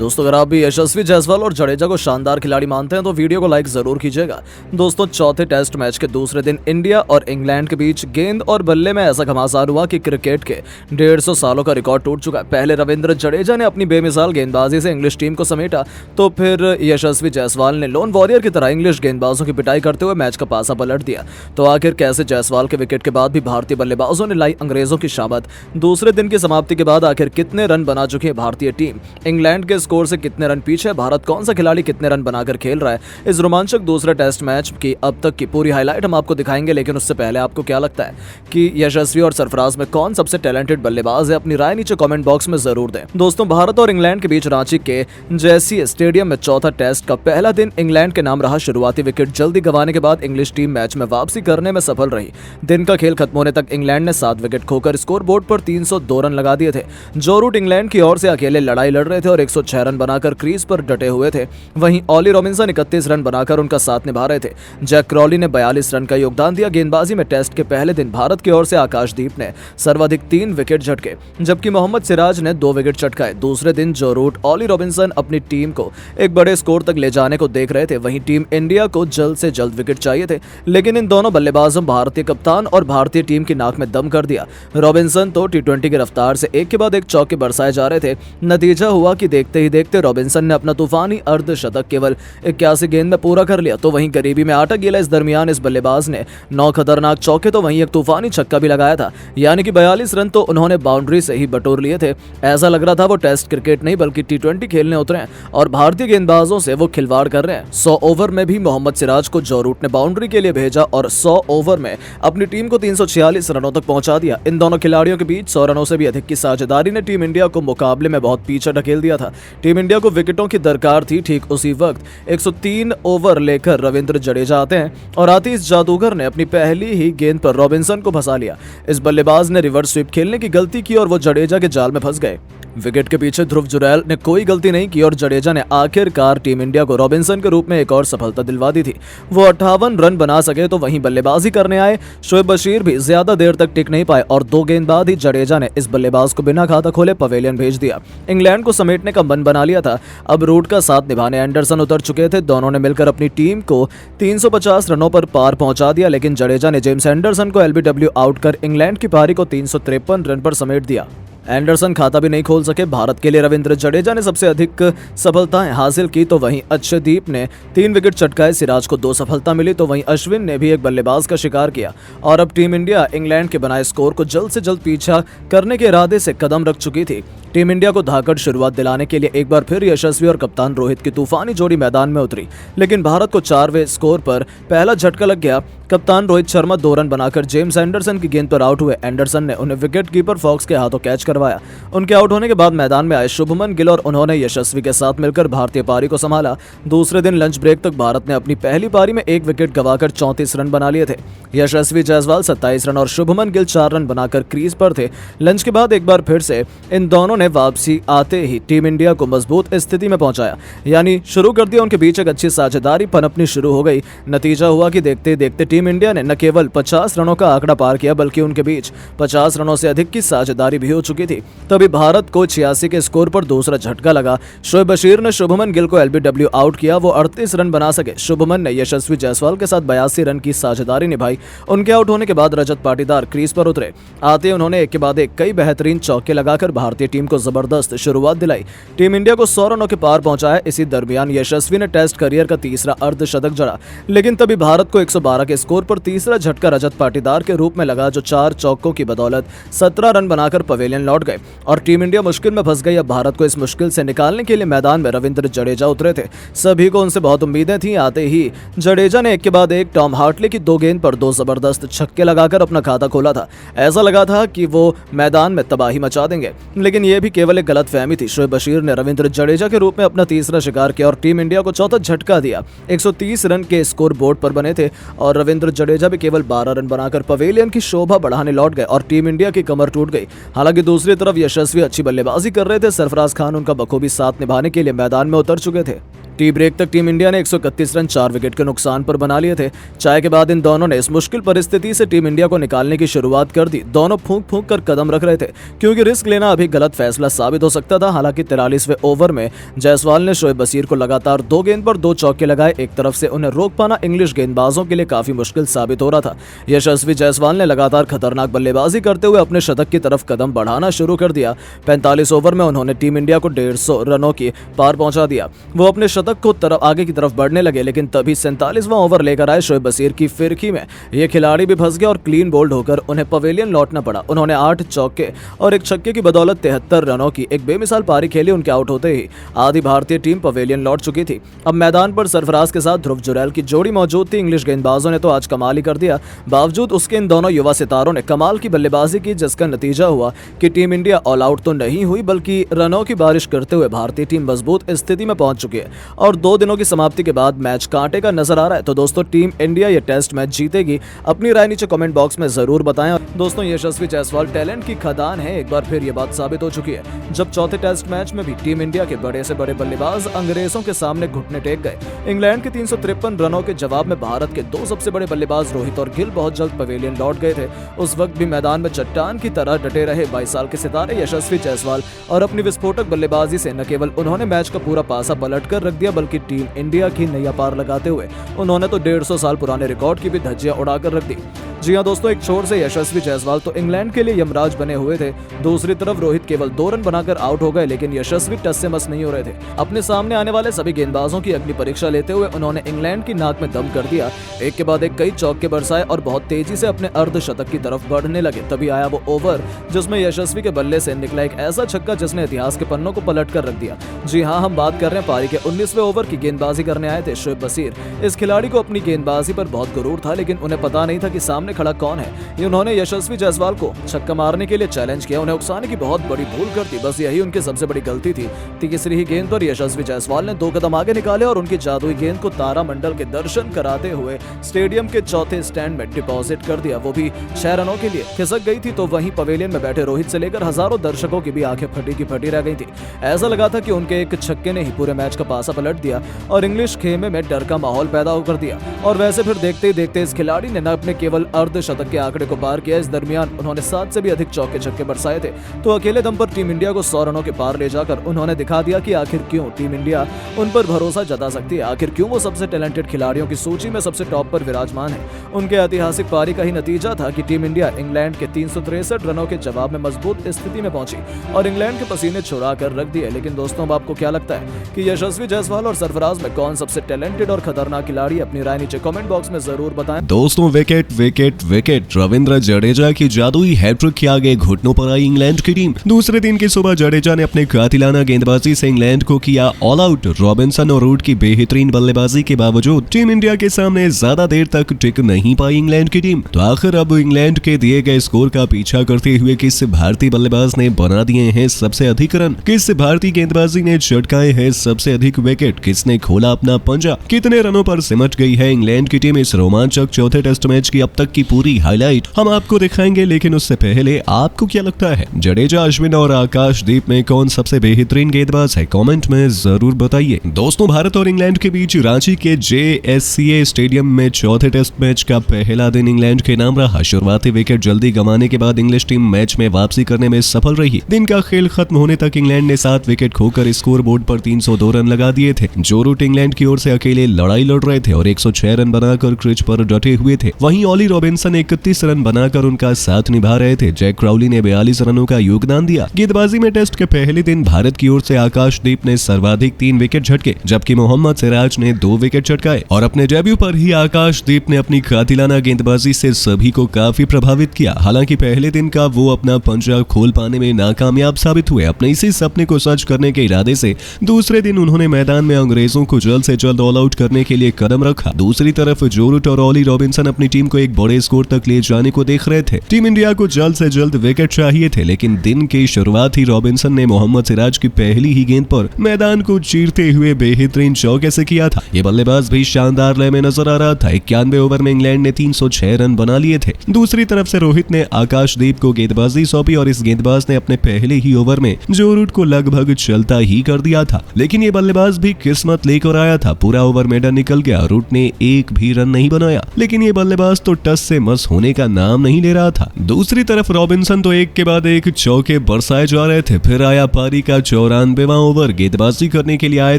दोस्तों, अगर आप भी यशस्वी जायसवाल और जडेजा को शानदार खिलाड़ी मानते हैं तो वीडियो को लाइक जरूर कीजिएगा। दोस्तों, चौथे टेस्ट मैच के दूसरे दिन इंडिया और इंग्लैंड के बीच गेंद और बल्ले में ऐसा घमासान हुआ कि क्रिकेट के 150 सालों का रिकॉर्ड टूट चुका है। पहले रविंद्र जडेजा ने अपनी बेमिसाल गेंदबाजी से इंग्लिश टीम को समेटा, तो फिर यशस्वी जायसवाल ने लोन वॉरियर की तरह इंग्लिश गेंदबाजों की पिटाई करते हुए मैच का पासा पलट दिया। तो आखिर कैसे जायसवाल के विकेट के बाद भी भारतीय बल्लेबाजों ने लाई अंग्रेजों की शामत। दूसरे दिन की समाप्ति के बाद आखिर कितने रन बना चुकी है भारतीय टीम, इंग्लैंड के स्कोर से कितने रन पीछे, भारत कौन सा खिलाड़ी कितने रन बनाकर खेल रहा है, इस रोमांचक दूसरे टेस्ट मैच की अब तक की पूरी हाईलाइट हम आपको दिखाएंगे। लेकिन उससे पहले आपको क्या लगता है कि यशस्वी और सरफराज में कौन सबसे टैलेंटेड बल्लेबाज है, अपनी राय नीचे कमेंट बॉक्स में जरूर दें। दोस्तों, भारत और इंग्लैंड के बीच रांची के जैसी स्टेडियम में चौथा टेस्ट का पहला दिन इंग्लैंड के नाम रहा। शुरुआती विकेट जल्दी गंवाने के बाद इंग्लिश टीम मैच में वापसी करने में सफल रही। दिन का खेल खत्म होने तक इंग्लैंड ने 7 विकेट खोकर स्कोर बोर्ड पर 302 रन लगा दिए थे। जो रूट इंग्लैंड की ओर से अकेले लड़ाई लड़ रहे थे और 106 रन बनाकर क्रीज पर डटे हुए थे, वहीं ऑली रॉबिन्सन 31 रन बनाकर उनका साथ निभा रहे थे। जैक क्रॉली ने 42 रन का योगदान दिया। गेंदबाजी में टेस्ट के पहले दिन भारत की ओर से आकाशदीप ने सर्वाधिक 3 विकेट झटके, जबकि मोहम्मद सिराज ने 2 विकेट चटकाए। दूसरे दिन जो रूट ऑली रॉबिन्सन अपनी टीम को एक बड़े स्कोर तक ले जाने को देख रहे थे, वहीं टीम इंडिया को जल्द से जल्द विकेट चाहिए थे। लेकिन इन दोनों बल्लेबाजों, भारतीय कप्तान और भारतीय टीम की नाक में दम कर दिया। रॉबिन्सन तो टी20 की रफ्तार से एक के बाद एक चौके बरसाए जा रहे थे। नतीजा हुआ कि देखते ही देखते रॉबिन्सन ने अपना तूफानी अर्धशतक केवल 81 गेंद में पूरा कर लिया, तो वहीं गरीबी में आटा गिला। इस दरमियान इस बल्लेबाज ने 9 खतरनाक चौके तो वहीं एक तूफानी छक्का भी लगाया था, यानी कि 42 रन तो उन्होंने बाउंड्री से ही बटोर लिए थे। ऐसा लग रहा था वो टेस्ट क्रिकेट नहीं बल्कि टी20 खेलने उतरे हैं और भारतीय गेंदबाजों से वो खिलवाड़ कर रहे हैं। 100 ओवर में भी मोहम्मद सिराज को जो रूट ने बाउंड्री के लिए भेजा और 100 ओवर में अपनी टीम को 346 रनों तक पहुंचा दिया। इन दोनों खिलाड़ियों के बीच 100 रनों से भी अधिक की साझेदारी ने टीम इंडिया को मुकाबले में बहुत पीछे ढकेल दिया था। टीम इंडिया को विकेटों की दरकार थी। ठीक उसी वक्त 103 ओवर लेकर रविंद्र जडेजा आते हैं और आती इस जादूगर ने अपनी पहली ही गेंद पर रॉबिन्सन को फंसा लिया। इस बल्लेबाज ने रिवर्स स्वीप खेलने की गलती की और वो जडेजा के जाल में फंस गए। विकेट के पीछे ध्रुव जुरैल ने कोई गलती नहीं की और जडेजा ने आखिरकार टीम इंडिया को रॉबिन्सन के रूप में एक और सफलता दिलवा दी थी। वो 58 रन बना सके तो वहीं बल्लेबाजी करने आए शोएब बशीर भी ज्यादा देर तक टिक नहीं पाए और 2 गेंद बाद ही जडेजा ने इस बल्लेबाज को बिना खाता खोले पवेलियन भेज दिया। इंग्लैंड को समेटने का मन बना लिया था। अब रूट का साथ निभाने एंडरसन उतर चुके थे। दोनों ने मिलकर अपनी टीम को 350 रनों पर पार पहुंचा दिया, लेकिन जडेजा ने जेम्स एंडरसन को एलबीडब्ल्यू आउट कर इंग्लैंड की पारी को 353 रन पर समेट दिया। एंडरसन खाता भी नहीं खोल सके। भारत के लिए रविंद्र जडेजा ने सबसे अधिक सफलताएं हासिल की, तो वहीं अक्षयदीप ने 3 विकेट चटकाए। सिराज को 2 सफलता मिली, तो वहीं अश्विन ने भी एक बल्लेबाज का शिकार किया। और अब टीम इंडिया इंग्लैंड के बनाए स्कोर को जल्द से जल्द पीछा करने के इरादे से कदम रख चुकी थी। टीम इंडिया को धाकड़ शुरुआत दिलाने के लिए एक बार फिर यशस्वी और कप्तान रोहित की तूफानी जोड़ी मैदान में उतरी, लेकिन भारत को 4वें स्कोर पर पहला झटका लग गया। कप्तान रोहित शर्मा 2 रन बनाकर जेम्स एंडरसन की गेंद पर आउट हुए। एंडरसन ने उन्हें विकेट कीपर फॉक्स के हाथों कैच करवाया। उनके आउट होने के बाद मैदान में आए शुभमन गिल और उन्होंने यशस्वी के साथ मिलकर भारतीय पारी को संभाला। दूसरे दिन लंच ब्रेक तक भारत ने अपनी पहली पारी में 1 विकेट गंवाकर 34 रन बना लिए थे। यशस्वी जायसवाल 27 रन और शुभमन गिल 4 रन बनाकर क्रीज पर थे। लंच के बाद एक बार फिर से इन दोनों ने वापसी आते ही टीम इंडिया को मजबूत स्थिति में पहुंचाया, यानी शुरू कर दिया। उनके बीच एक अच्छी साझेदारी पनपनी शुरू हो गई। नतीजा हुआ कि देखते देखते टीम इंडिया ने न केवल 50 रनों का आंकड़ा पार किया, बल्कि उनके बीच 50 रनों से अधिक की साझेदारी भी हो चुकी थी। तभी भारत को 86 के स्कोर पर दूसरा झटका लगा। शोएब बशीर ने शुभमन गिल को एलबीडब्ल्यू आउट किया। वो 38 रन बना सके। शुभमन ने यशस्वी जायसवाल के साथ 82 रन की साझेदारी निभाई। उनके आउट होने के बाद रजत पाटीदार क्रीज पर उतरे। आते उन्होंने एक के बाद एक कई बेहतरीन चौके लगाकर भारतीय टीम को जबरदस्त शुरुआत दिलाई। टीम इंडिया को 100 रनों के पार पहुंचाया। इसी दरमियान यशस्वी ने टेस्ट करियर का तीसरा अर्धशतक जड़ा, लेकिन तभी भारत को 112 के स्कोर पर तीसरा झटका रजत पाटीदार के रूप में लगा, जो 4 चौकों की बदौलत 17 रन बनाकर पवेलियन लौट गए और टीम इंडिया मुश्किल में फंस गई। अब भारत को इस मुश्किल से निकालने के लिए मैदान में रविंद्र जडेजा उतरे थे। सभी को उनसे बहुत उम्मीदें थी। आते ही जडेजा ने एक के बाद एक टॉम हार्टले की 2 गेंद पर 2 जबरदस्त छक्के लगाकर अपना खाता खोला था। ऐसा लगा था कि वो मैदान में तबाही मचा देंगे, लेकिन यह भी केवल एक गलतफहमी थी। शोएब बशीर ने रविंद्र जडेजा के रूप में अपना तीसरा शिकार किया और टीम इंडिया को चौथा झटका दिया। 130 रन के स्कोर बोर्ड पर बने थे और रविंद्र जडेजा भी केवल 12 रन बनाकर पवेलियन की शोभा बढ़ाने लौट गए और टीम इंडिया की कमर टूट गई। हालांकि दूसरी तरफ यशस्वी अच्छी बल्लेबाजी कर रहे थे। सरफराज खान उनका बखूबी साथ निभाने के लिए मैदान में उतर चुके थे। टी ब्रेक तक टीम इंडिया ने 131 रन 4 विकेट के नुकसान पर बना लिए थे। चाय के बाद इन दोनों ने इस मुश्किल परिस्थिति से टीम इंडिया को निकालने की शुरुआत कर दी। दोनों फूंक फूंक कर कदम रख रहे थे क्योंकि रिस्क लेना अभी गलत फैसला साबित हो सकता था। हालांकि 43वें ओवर में जायसवाल ने शोएब बशीर को लगातार 2 गेंद पर 2 चौके लगाए। एक तरफ से उन्हें रोक पाना इंग्लिश गेंदबाजों के लिए काफी मुश्किल साबित हो रहा था। यशस्वी जायसवाल ने लगातार खतरनाक बल्लेबाजी करते हुए अपने शतक की तरफ कदम बढ़ाना शुरू कर दिया। 45 ओवर में उन्होंने टीम इंडिया को 150 रनों की पार पहुंचा दिया। वो अपने शतक को आगे की तरफ बढ़ने लगे, लेकिन तभी 47वां ओवर लेकर आए शोएब बशीर की फिरकी में ये खिलाड़ी भी फंस गया और क्लीन बोल्ड होकर उन्हें पवेलियन लौटना पड़ा। उन्होंने 8 चौके और एक छक्के की बदौलत 73 रनों की एक बेमिसाल पारी खेली। उनके आउट होते ही आधी भारतीय टीम पवेलियन लौट चुकी थी। अब मैदान पर सरफराज के साथ ध्रुव जुरैल की जोड़ी मौजूद थी। इंग्लिश गेंदबाजों ने तो आज कमाल ही कर दिया। बावजूद उसके इन दोनों युवा सितारों ने कमाल की बल्लेबाजी की, जिसका नतीजा हुआ कि टीम इंडिया ऑल आउट तो नहीं हुई बल्कि रनों की बारिश करते हुए भारतीय टीम मजबूत स्थिति में पहुंच चुकी है और 2 दिनों की समाप्ति के बाद मैच कांटे का नजर आ रहा है। तो दोस्तों, टीम इंडिया ये टेस्ट मैच जीतेगी? अपनी राय नीचे कमेंट बॉक्स में जरूर बताएं। दोस्तों, यशस्वी जायसवाल टैलेंट की खदान है, एक बार फिर ये बात साबित हो चुकी है जब चौथे टेस्ट मैच में भी टीम इंडिया के बड़े से बड़े बल्लेबाज अंग्रेजों के सामने घुटने टेक गए। इंग्लैंड के 353 रनों के जवाब में भारत के 2 सबसे बड़े बल्लेबाज रोहित और गिल बहुत जल्द पवेलियन लौट गए थे। उस वक्त भी मैदान में चट्टान की तरह डटे रहे 22 साल के सितारे यशस्वी जायसवाल और अपनी विस्फोटक बल्लेबाजी से न केवल उन्होंने मैच का पूरा पासा पलट कर रख दिया बल्कि टीम इंडिया की नैया पार लगाते हुए उन्होंने तो 150 साल पुराने रिकॉर्ड की भी धज्जियां उड़ाकर रख दी। जी हां दोस्तों, एक छोर से यशस्वी जायसवाल तो इंग्लैंड के लिए यमराज बने हुए थे। दूसरी तरफ रोहित केवल 2 रन बनाकर आउट हो गए, लेकिन यशस्वी टस से मस नहीं हो रहे थे। अपने सामने आने वाले सभी गेंदबाजों की अग्नि परीक्षा लेते हुए उन्होंने इंग्लैंड की नाक में दम कर दिया। एक के बाद एक कई चौके बरसाए और बहुत तेजी से अपने अर्धशतक की तरफ बढ़ने लगे। तभी आया वो ओवर जिसमें यशस्वी के बल्ले से निकला एक ऐसा छक्का जिसने इतिहास के पन्नों को पलट कर रख दिया। जी हाँ, हम बात कर रहे हैं पारी के 19वें ओवर की गेंदबाजी करने आए थे शोएब बशीर। इस खिलाड़ी को अपनी गेंदबाजी पर बहुत गुरूर था, लेकिन उन्हें पता नहीं था कि सामने खड़ा कौन है। उन्होंने यशस्वी जायसवाल को छक्का मारने के लिए चैलेंज किया, उन्हें उकसाने की बहुत बड़ी भूल कर दी। बस यही उनकी सबसे बड़ी गलती थी। तीसरी ही गेंद पर यशस्वी जायसवाल ने 2 कदम आगे निकाले और उनकी जादुई गेंद को तारामंडल के दर्शन कराते हुए स्टेडियम के चौथे स्टैंड में डिपॉजिट कर दिया, वो भी 6 रनों के लिए। खिसक गई थी तो वहीं पवेलियन में बैठे रोहित से लेकर हजारों दर्शकों की भी आंखें फटी की फटी रह गई थी। ऐसा लगा था कि उनके एक छक्के ने ही पूरे मैच का पासा पलट दिया और इंग्लिश खेमे में डर का माहौल पैदा कर दिया। और वैसे फिर देखते ही देखते इस खिलाड़ी ने न अपने केवल अर्धशतक के आंकड़े को पार किया, इस दरमियान उन्होंने 7 से भी अधिक चौके छक्के बरसाए थे। तो अकेले दम पर टीम इंडिया को 100 रनों के पार ले जाकर उन्होंने दिखा दिया कि आखिर क्यों टीम इंडिया उन पर भरोसा जता सकती है, आखिर क्यों वो सबसे टैलेंटेड खिलाड़ियों की सूची में सबसे टॉप पर विराजमान है। उनके ऐतिहासिक पारी का ही नतीजा था कि टीम इंडिया इंग्लैंड के 363 रनों के जवाब में मजबूत स्थिति में पहुंची और इंग्लैंड के पसीने छुड़ा कर रख दिए। लेकिन दोस्तों, अब आपको क्या लगता है कि यशस्वी जायसवाल और सरफराज में कौन सबसे टैलेंटेड और खतरनाक खिलाड़ी? अपनी राय नीचे कमेंट बॉक्स में जरूर बताएं। दोस्तों, wicket wicket wicket Ravindra Jadeja की जादुई हैट्रिक के आगे घुटनों पर आई इंग्लैंड की टीम। दूसरे दिन की सुबह जडेजा ने अपने कातिलाना गेंदबाजी से इंग्लैंड को किया ऑल आउट। रॉबिन्सन और रूट की बेहतरीन बल्लेबाजी के बावजूद टीम इंडिया के सामने ज्यादा देर तक टिक नहीं पाई इंग्लैंड की टीम। तो आखिर अब इंग्लैंड के दिए गए स्कोर का पीछा करते हुए किस भारतीय बल्लेबाज ने बना दिए हैं सबसे अधिक रन, किस भारतीय गेंदबाजी ने चटकाए हैं सबसे अधिक विकेट, किसने खोला अपना पंजा, कितने रनों पर सिमट गई है इंग्लैंड की टीम? इस रोमांचक चौथे टेस्ट मैच की अब तक की पूरी हाईलाइट हम आपको दिखाएंगे, लेकिन उससे पहले आपको क्या लगता है जडेजा, अश्विन और आकाशदीप में कौन सबसे बेहतरीन गेंदबाज है? कमेंट में जरूर बताइए। दोस्तों, भारत और इंग्लैंड के बीच रांची के JSCA स्टेडियम में चौथे टेस्ट मैच का पहला दिन इंग्लैंड के नाम रहा। शुरुआती विकेट जल्दी गंवाने के बाद इंग्लिश टीम मैच में वापसी करने में सफल रही। दिन का खेल खत्म होने तक इंग्लैंड ने 7 विकेट खोकर स्कोर बोर्ड पर 302 रन लगा दिए थे। जो रूट इंग्लैंड की ओर से अकेले लड़ाई लड़ रहे थे और 106 रन बनाकर क्रीज पर डटे हुए थे। वहीं ऑली रॉबिन्सन 31 रन बनाकर उनका साथ निभा रहे थे। जैक क्राउली ने 42 रनों का योगदान दिया। गेंदबाजी में टेस्ट के पहले दिन भारत की ओर से आकाशदीप ने सर्वाधिक 3 विकेट झटके, जबकि मोहम्मद सिराज ने 2 विकेट चटकाए और अपने डेब्यू पर ही आकाशदीप ने अपनी कातिलाना गेंदबाजी से सभी को काफी प्रभावित किया। हालांकि पहले दिन का वो अपना पंजा खोल पाने में नाकामयाब साबित हुए। अपने इसी सपने को सच करने के इरादे से दूसरे दिन उन्होंने मैदान में अंग्रेजों को जल्द से जल्द ऑल आउट करने के लिए कदम रखा। दूसरी तरफ जो रूट और ऑली रॉबिन्सन अपनी टीम को एक बड़े बड़े स्कोर तक ले जाने को देख रहे थे। टीम इंडिया को जल्द से जल्द विकेट चाहिए थे, लेकिन दिन की शुरुआत ही रॉबिन्सन ने मोहम्मद सिराज की पहली ही गेंद पर मैदान को चीरते हुए बेहतरीन चौके से किया था। ये बल्लेबाज भी शानदार लय में नजर आ रहा था। 91 ओवर में इंग्लैंड ने 306 रन बना लिए थे। दूसरी तरफ से रोहित ने आकाशदीप को गेंदबाजी सौंपी और इस गेंदबाज ने अपने पहले ही ओवर में जो रूट को लगभग चलता ही कर दिया था, लेकिन ये बल्लेबाज भी किस्मत लेकर आया था। पूरा ओवर मेडन निकल गया, रूट ने एक भी रन नहीं बनाया, लेकिन ये बल्लेबाज तो टस से मस होने का नाम नहीं ले रहा था। दूसरी तरफ रॉबिन्सन तो एक के बाद एक चौके बरसाए जा रहे थे। फिर आया पारी का 94वां ओवर। गेंदबाजी करने के लिए आए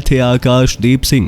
थे आकाशदीप सिंह।